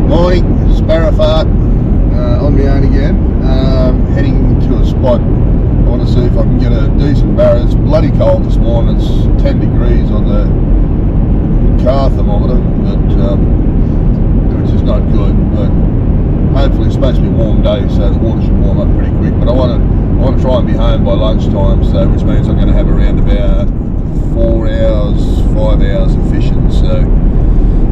Morning, Barra on my own again, heading to a spot. I want to see if I can get a decent barra. It's bloody cold this morning, it's 10 degrees on the car thermometer, but which is not good, but hopefully it's supposed to be a warm day, so the water should warm up pretty quick. But I want to try and be home by lunchtime, so which means I'm going to have around about 5 hours of fishing, so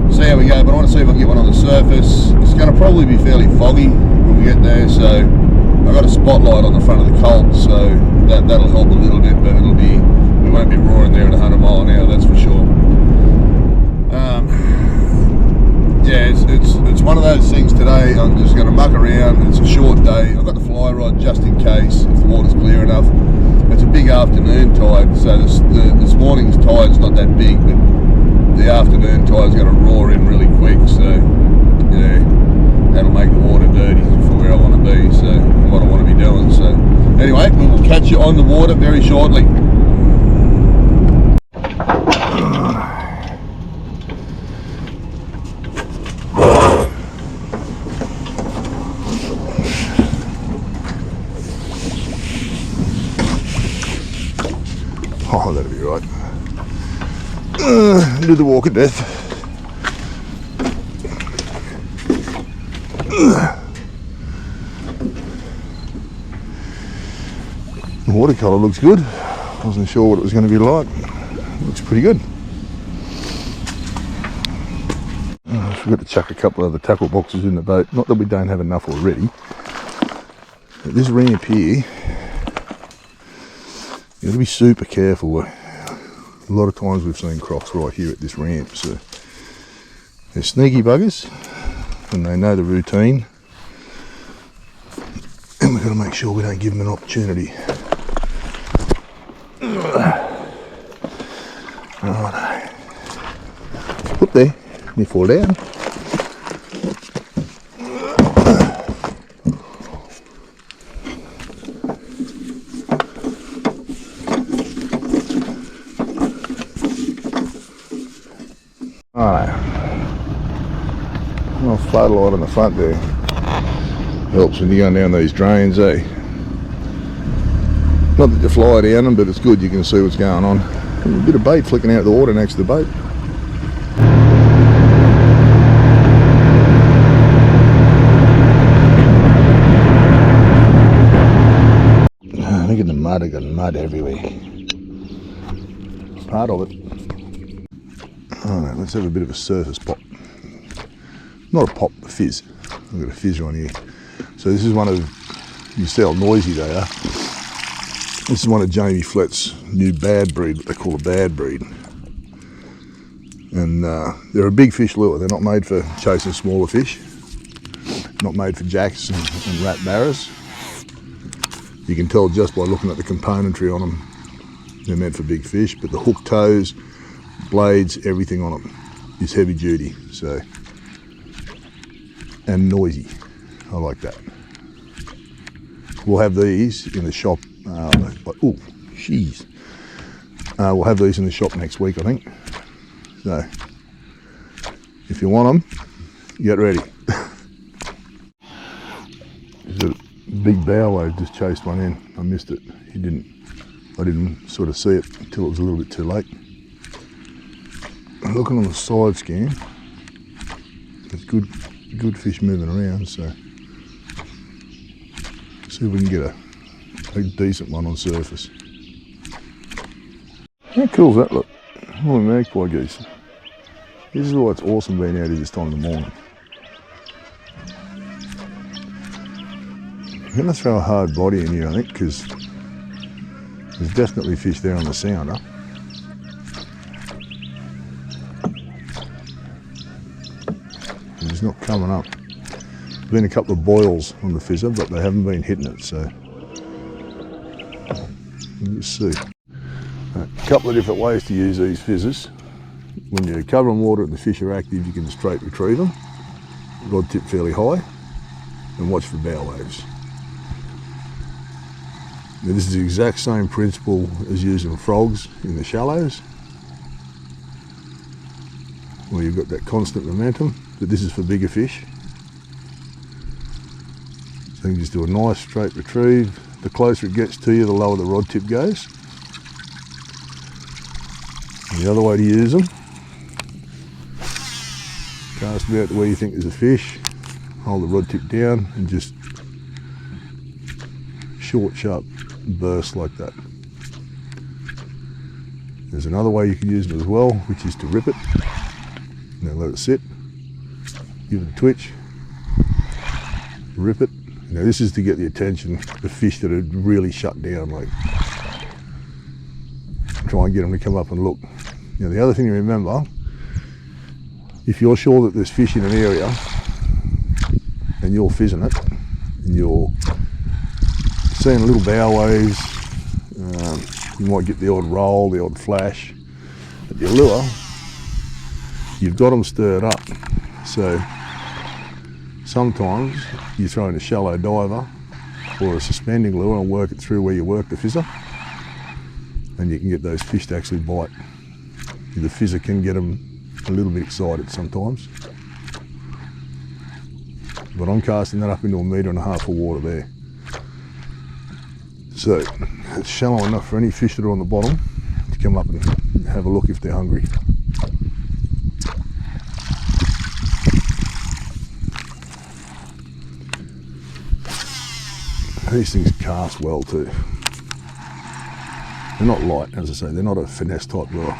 see how we go. But I want to see if I can get one on the surface. It's going to probably be fairly foggy when we get there, so I've got a spotlight on the front of the Colt, so that'll help a little bit, but we won't be roaring there at 100 mile an hour, that's for sure. Yeah, it's one of those things today. I'm just going to muck around. It's a short day. I've got the fly rod just in case if the water's clear enough. It's a big afternoon tide, so this morning's tide's not that big, but the afternoon tide's going to roar in really quick, so yeah, that'll make the water dirty for where I want to be, so what I want to be doing. So anyway, we will catch you on the water very shortly. Oh, that'll be right. Do the walk of death. The watercolour looks good. Wasn't sure what it was going to be like. Looks pretty good. I forgot to chuck a couple of the tackle boxes in the boat. Not that we don't have enough already. But this ramp here, you got to be super careful. A lot of times we've seen crocs right here at this ramp, so they're sneaky buggers and they know the routine, and we've got to make sure we don't give them an opportunity. Right, up there, you fall down. Alright, well, float a light on the front there helps when you're going down these drains, eh? Not that you fly down them, but it's good, you can see what's going on. A bit of bait flicking out of the water next to the boat. Look at the mud, I've got mud everywhere. Part of it. Alright, let's have a bit of a surface pop. Not a pop, a fizz. I've got a fizzer on here. So this is one of, you see how noisy they are. This is one of Jamie Flett's new bad breed, what they call a bad breed. And they're a big fish lure. They're not made for chasing smaller fish. Not made for jacks and rat barras. You can tell just by looking at the componentry on them. They're meant for big fish, but the hook toes, blades, everything on them is heavy duty, so, and noisy. I like that. We'll have these in the shop. Oh, jeez. We'll have these in the shop next week, I think. So, if you want them, get ready. There's a big bow wave just chased one in. I missed it. I didn't sort of see it until it was a little bit too late. Looking on the side scan, there's good fish moving around, so see if we can get a decent one on surface. How cool is that look? Holy magpie geese. This is why it's awesome being out here this time in the morning. I'm going to throw a hard body in here, I think, because there's definitely fish there on the sounder. It's not coming up. There's been a couple of boils on the fizzer, but they haven't been hitting it, so let's see. A couple of different ways to use these fizzers. When you cover in water and the fish are active, you can straight retrieve them. Rod tip fairly high, and watch for bow waves. Now, this is the exact same principle as using frogs in the shallows, where you've got that constant momentum, but this is for bigger fish. So you can just do a nice straight retrieve. The closer it gets to you, the lower the rod tip goes. And the other way to use them, cast about to where you think there's a fish, hold the rod tip down and just short, sharp bursts like that. There's another way you can use it as well, which is to rip it. Now let it sit, give it a twitch, rip it. Now this is to get the attention of fish that are really shut down, like try and get them to come up and look. Now the other thing to remember, if you're sure that there's fish in an area and you're fizzing it and you're seeing little bow waves, you might get the odd roll, the odd flash at your lure, you've got them stirred up. So sometimes you throw in a shallow diver or a suspending lure and work it through where you work the fizzer, and you can get those fish to actually bite. The fizzer can get them a little bit excited sometimes, but I'm casting that up into 1.5 meters of water there. So it's shallow enough for any fish that are on the bottom to come up and have a look if they're hungry. These things cast well too. They're not light, as I say, they're not a finesse type lure.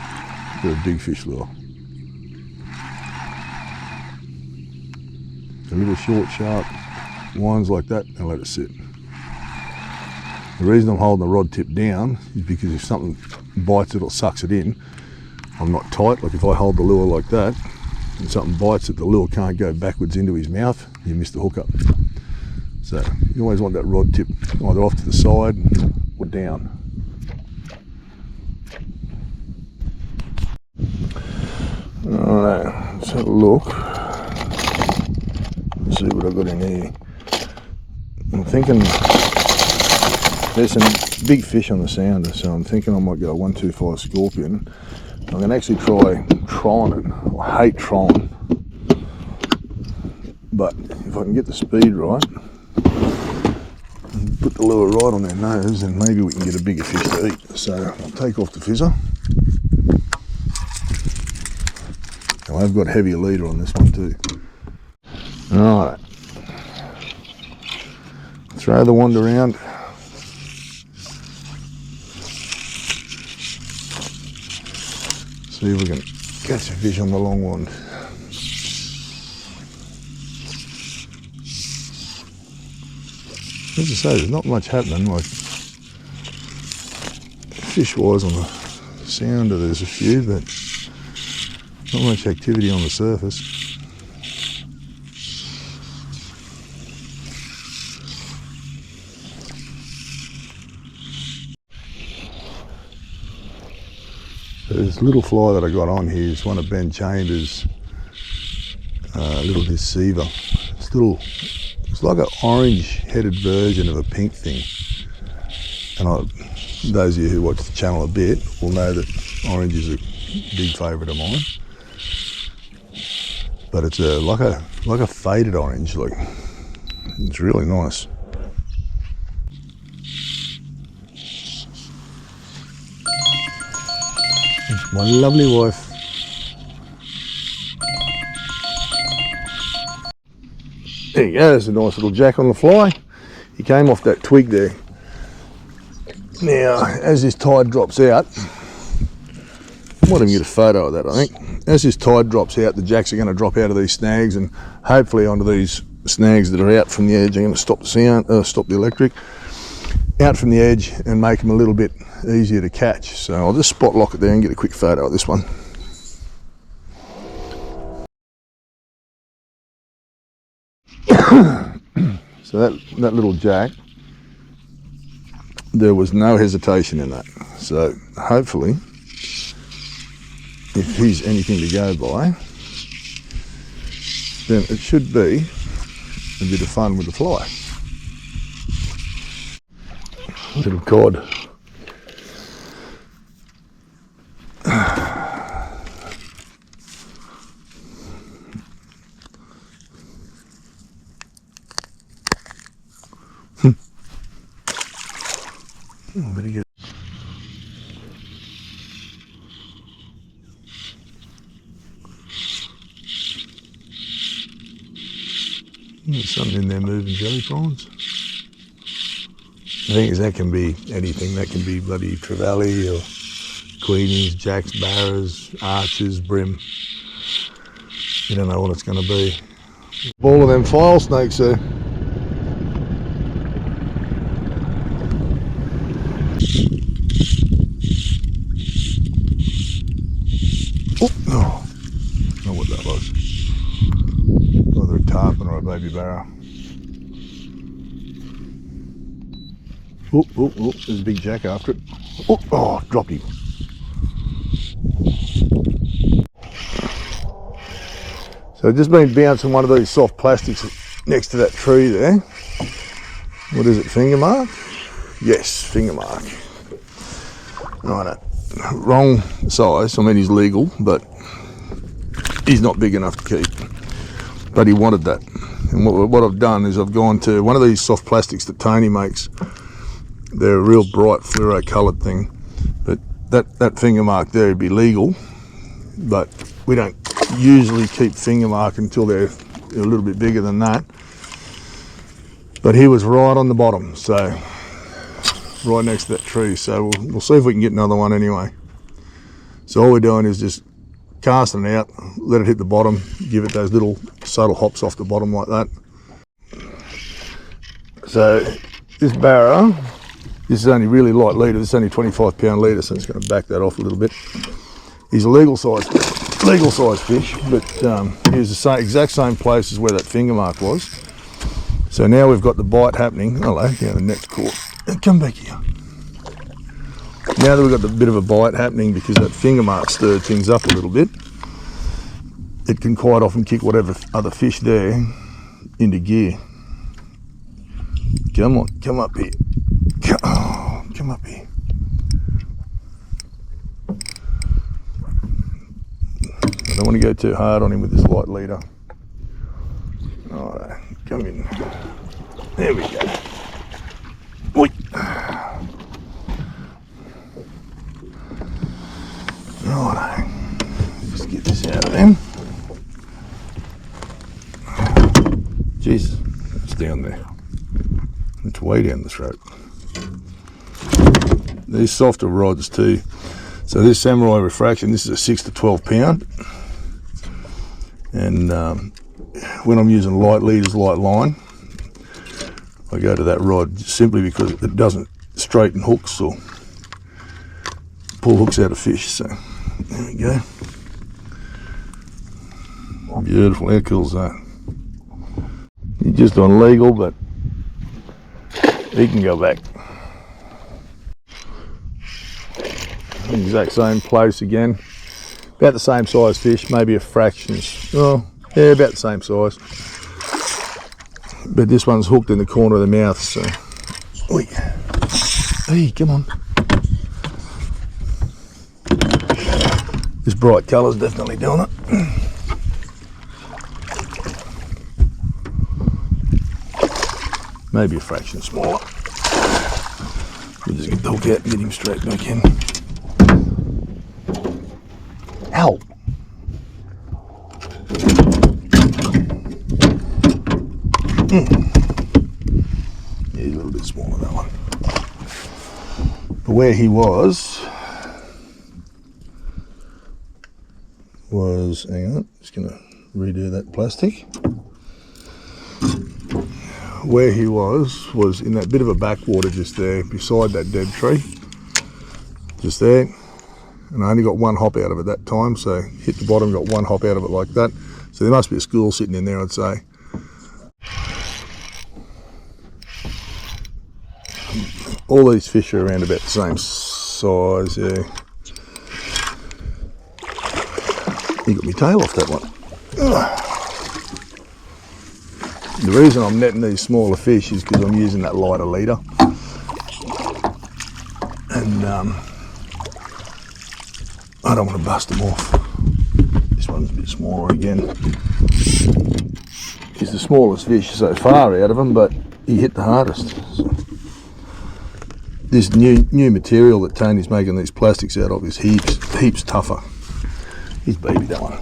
They're a big fish lure. A little short, sharp winds like that and let it sit. The reason I'm holding the rod tip down is because if something bites it or sucks it in, I'm not tight. Like if I hold the lure like that and something bites it, the lure can't go backwards into his mouth, you miss the hook up. So you always want that rod tip either off to the side or down. Alright, let's have a look. Let's see what I've got in here. I'm thinking there's some big fish on the sounder, so I'm thinking I might go a 125 scorpion. I'm going to actually try trolling it. I hate trolling, but if I can get the speed right and put the lure right on their nose, then maybe we can get a bigger fish to eat. So I'll take off the fizzer. Now I've got heavier leader on this one too. Alright, throw the wand around. See if we can catch a fish on the long wand. As I say, there's not much happening, like fish-wise on the sounder there's a few, but not much activity on the surface. This little fly that I got on here is one of Ben Chambers' little deceiver. It's like an orange-headed version of a pink thing. And those of you who watch the channel a bit will know that orange is a big favourite of mine. But it's like a faded orange. Like it's really nice. My lovely wife. There you go, there's a nice little jack on the fly. He came off that twig there. Now, as this tide drops out, I might even get a photo of that, I think. As this tide drops out, the jacks are going to drop out of these snags and hopefully onto these snags that are out from the edge. I'm going to stop the sound, stop the electric, out from the edge and make them a little bit easier to catch. So I'll just spot lock it there and get a quick photo of this one. So that little jack, there was no hesitation in that. So hopefully, if he's anything to go by, then it should be a bit of fun with the fly. Little cod. Better get. There's something in there moving, jelly prawns. The thing is, that can be anything. That can be bloody trevally or queenies, jacks, barras, archers, brim. You don't know what it's going to be. All of them file snakes there. Oh, no. I don't know what that was. Either a tarpon or a baby barra. Oh, there's a big jack after it. Oh, dropped him. So I've just been bouncing one of these soft plastics next to that tree there. What is it, finger mark? Yes, finger mark. Right, wrong size. I mean, he's legal, but he's not big enough to keep. But he wanted that. And what I've done is I've gone to one of these soft plastics that Tony makes. They're a real bright fluoro coloured thing. But that finger mark there would be legal, but we don't usually keep finger mark until they're a little bit bigger than that. But he was right on the bottom, so right next to that tree. So we'll see if we can get another one anyway. So all we're doing is just casting it out, let it hit the bottom, give it those little subtle hops off the bottom like that. So this Barra, this is only really light leader. This is only 25 pound leader, so it's going to back that off a little bit. He's a legal size fish, but he was the exact same place as where that finger mark was. So now we've got the bite happening. Hello, yeah, the net's caught. Come back here. Now that we've got the bit of a bite happening because that finger mark stirred things up a little bit, it can quite often kick whatever other fish there into gear. Come on, come up here. Come up here. I don't want to go too hard on him with this light leader. Alright, come in. There we go. Oi. Righto. Just get this out of him. Jesus, it's down there. It's way down the throat. These softer rods too. So this Samurai Refraction, this is a 6 to 12 pound. And when I'm using light leaders, light line, I go to that rod simply because it doesn't straighten hooks or pull hooks out of fish. So there we go. Beautiful, how cool is that? He's just on legal, but he can go back. Exact same place again. About the same size fish, maybe a fraction. Oh, yeah, about the same size. But this one's hooked in the corner of the mouth, so. Oi. Hey, come on. This bright colour's definitely doing it. Maybe a fraction smaller. We'll just get the hook out and get him straight back in. Ow! Yeah, he's a little bit smaller, that one. But where he was, hang on, just going to redo that plastic. Where he was in that bit of a backwater just there, beside that dead tree. Just there. And I only got one hop out of it that time, so hit the bottom, got one hop out of it like that. So there must be a school sitting in there, I'd say. All these fish are around about the same size, yeah. You got my tail off that one. Ugh. The reason I'm netting these smaller fish is because I'm using that lighter leader. And I don't want to bust them off. This one's a bit smaller again. He's the smallest fish so far out of them, but he hit the hardest. So. this new material that Tony's making these plastics out of is heaps tougher. He's baby that one.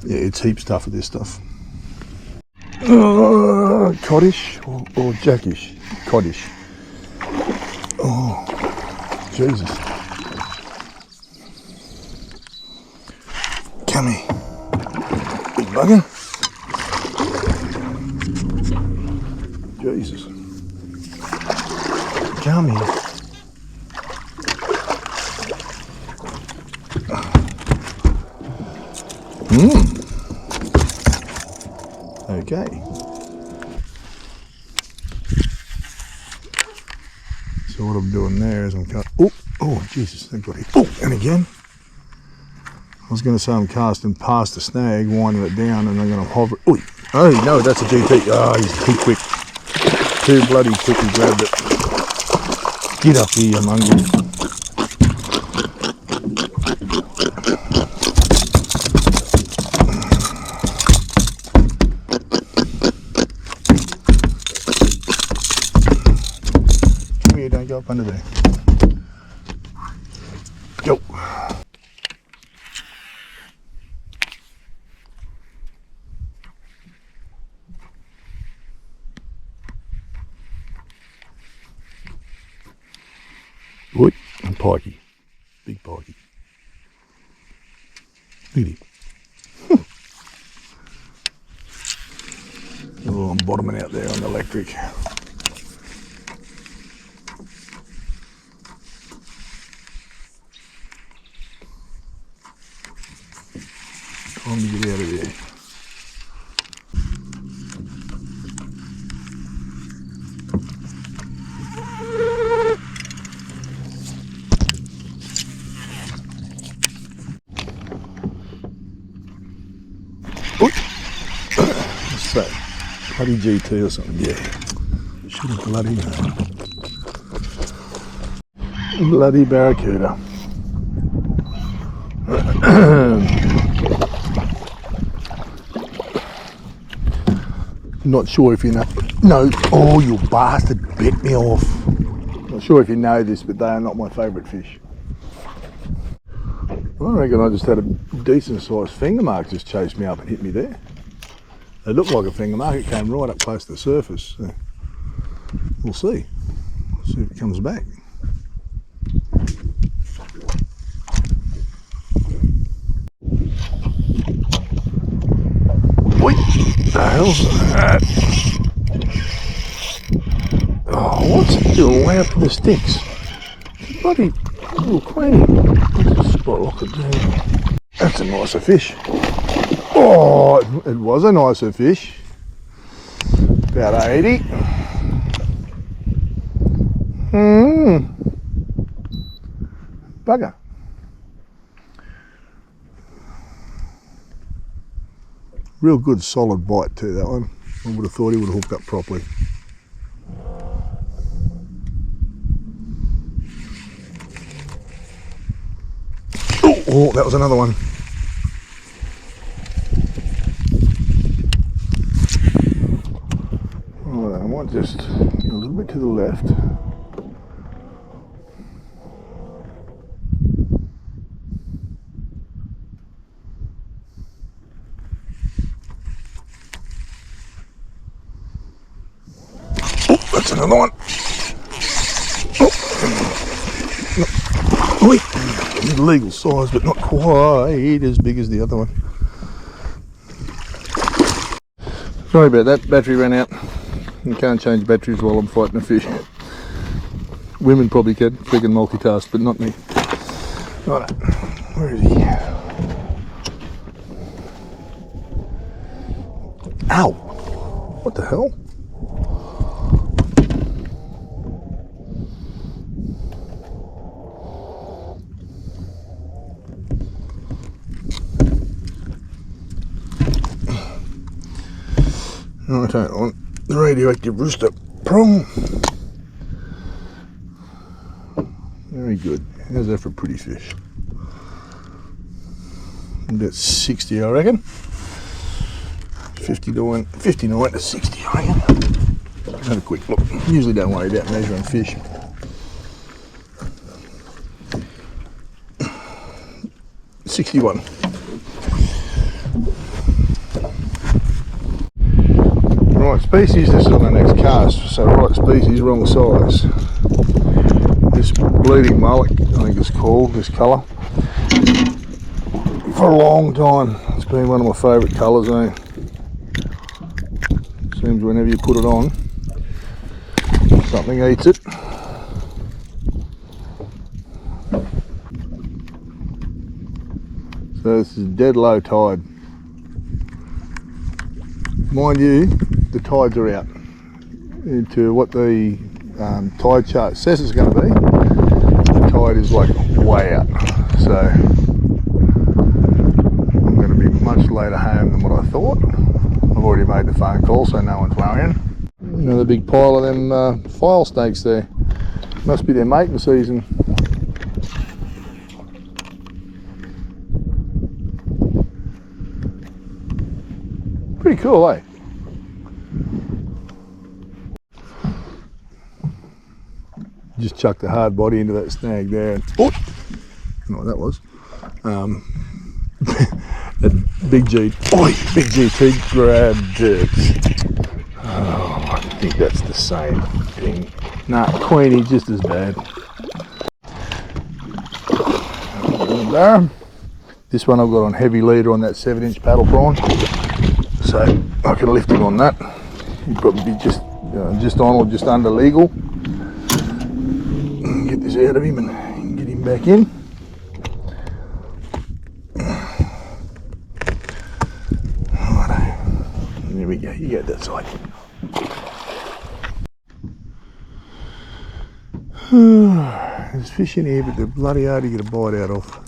Yeah, it's heaps tougher, this stuff. Coddish or jackish? Coddish. Oh, Jesus. Come here, big bugger. Jesus. Come here. Okay. So what I'm doing there is I'm cutting. Oh, Jesus, I got it. Oh, and again. I was going to say I'm casting past the snag, winding it down, and I'm going to hover. Oh, no, that's a GT. Oh, he's too quick. Too bloody quick, he grabbed it. Get up here, you mongrel. Come here, don't go up under there. Go. Oi, and pikey. Big pikey. Look at him. Oh, I'm bottoming out there on the electric. Time to get out of there. What's that? Bloody GT or something? Yeah. Should have bloody known. Bloody barracuda. Not sure if you know. No. Oh, you bastard! Bit me off. Not sure if you know this, but they are not my favourite fish. I reckon I just had a decent sized finger mark just chase me up and hit me there. It looked like a finger mark, it came right up close to the surface. So we'll see. We'll see if it comes back. What the hell's that? Oh, what's it doing way up in the sticks? Bloody little queen. Spot lock it down. That's a nicer fish. Oh, it was a nicer fish. About 80. Bugger. Real good solid bite too, that one. I would have thought he would have hooked up properly. Oh, that was another one. Right, I might just go a little bit to the left. Oh, that's another one. Oh, legal size, but not quite as big as the other one. Sorry about that, battery ran out. You can't change batteries while I'm fighting a fish. Women probably can, freaking multitask, but not me. Right, where is he? Ow! What the hell? Right, on the radioactive rooster prong. Very good. How's that for a pretty fish? About 60, I reckon. 59 to 60, I reckon. Have a quick look. Usually don't worry about measuring fish. 61. Right species, this is on the next cast, so right species, wrong size. This bleeding mullet, I think it's called, this colour. For a long time, it's been one of my favourite colours, eh? Seems whenever you put it on, something eats it. So this is dead low tide. Mind you, the tides are out into what the tide chart says it's going to be. The tide is like way out, so I'm going to be much later home than what I thought. I've already made the phone call, so no one's worrying. Another big pile of them file snakes there. Must be their mating season. Pretty cool, eh? Just chucked a hard body into that snag there. And, oh, I don't know what that was. That big GT grabbed it. Oh, I think that's the same thing. Nah, Queenie just as bad. Barra. This one I've got on heavy leader on that 7-inch paddle prawn, so I can lift him on that. He'd probably be just on or just under legal. Get this out of him and get him back in. Righto. There we go. You go that side. There's fish in here, but they're bloody hard to get a bite out of.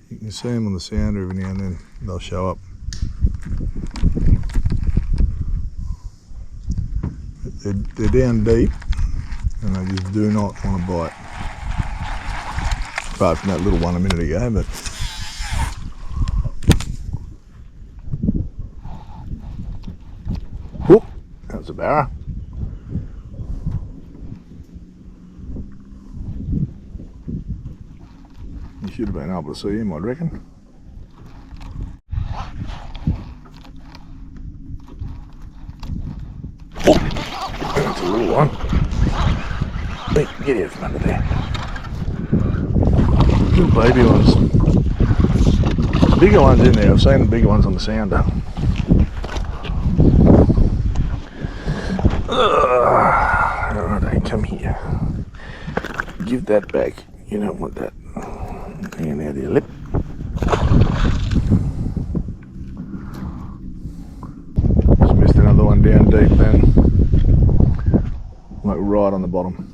You can see them on the sounder every now and then. They'll show up. They're down deep, and they just do not want to bite. Apart from that little one a minute ago, but whoop, that was a barra. You should have been able to see him, I'd reckon. That's a little one. Hey, get out from under there. Little baby ones. Bigger ones in there. I've seen the bigger ones on the sounder. Alright, come here. Give that back. You don't want that. Hanging out of your lip. Just missed another one down deep then. Like right on the bottom.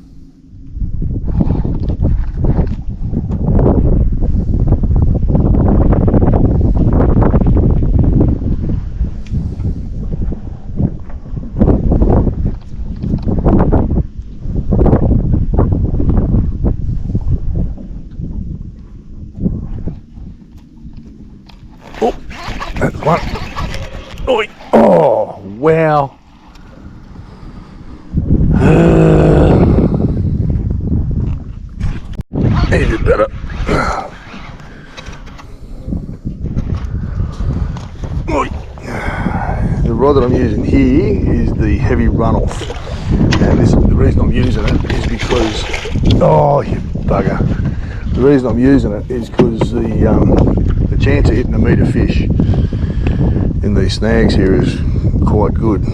Oh, that's one. Oi. Oh, wow. He did better. The rod that I'm using here is the heavy runoff, and the reason I'm using it is because, oh you bugger, the reason I'm using it is because the chance of hitting a metre fish in these snags here is quite good,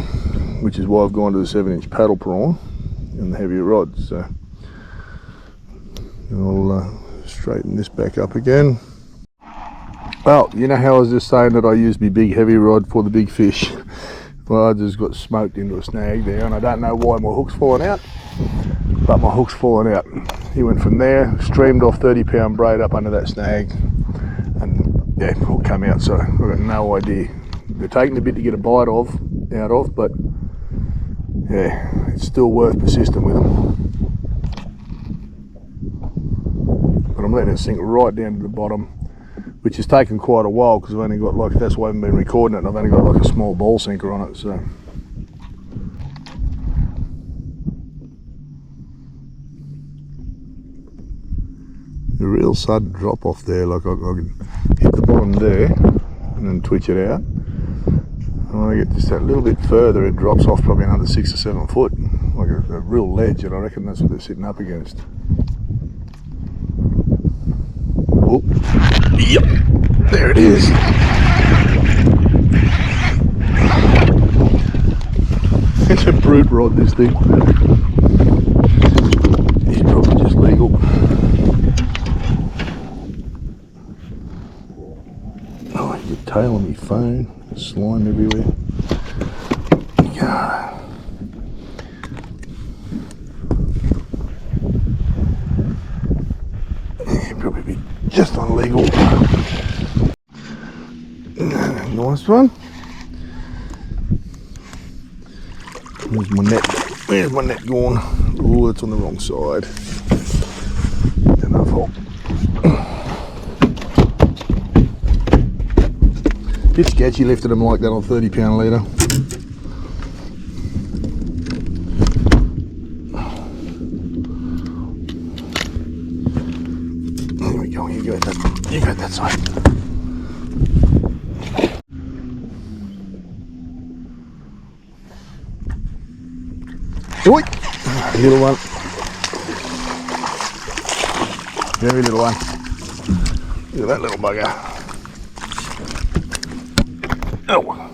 which is why I've gone to the 7-inch paddle prawn and the heavier rods. So I'll straighten this back up again. Well, you know how I was just saying that I used my big heavy rod for the big fish? Well, I just got smoked into a snag there, and I don't know why my hook's fallen out, but my hook's fallen out. He went from there, streamed off 30-pound braid up under that snag, and yeah, hook came out, so I've got no idea. They're taking a bit to get a bite out of, but yeah, it's still worth persisting with them. But I'm letting it sink right down to the bottom, which has taken quite a while because I've only got like, that's why I haven't been recording it, and I've only got like a small ball sinker on it, so. a real sudden drop off there. Like I can hit the bottom there and then twitch it out. And when I get just that little bit further, it drops off probably another 6 or 7 foot, like a real ledge, and I reckon that's what they're sitting up against. Oh, yep, there it is. It's a brute rod, this thing. He's probably just legal. Oh, the tail on my phone, slime everywhere. Yeah. He'd probably be just on legal. Nice one. Where's my net? Where's my net gone? Oh, it's on the wrong side. Enough hole. Bit sketchy lifting them like that on 30-pound leader. There we go. You go that side. Oi! Little one. Very little one. Look at that little bugger. Oh.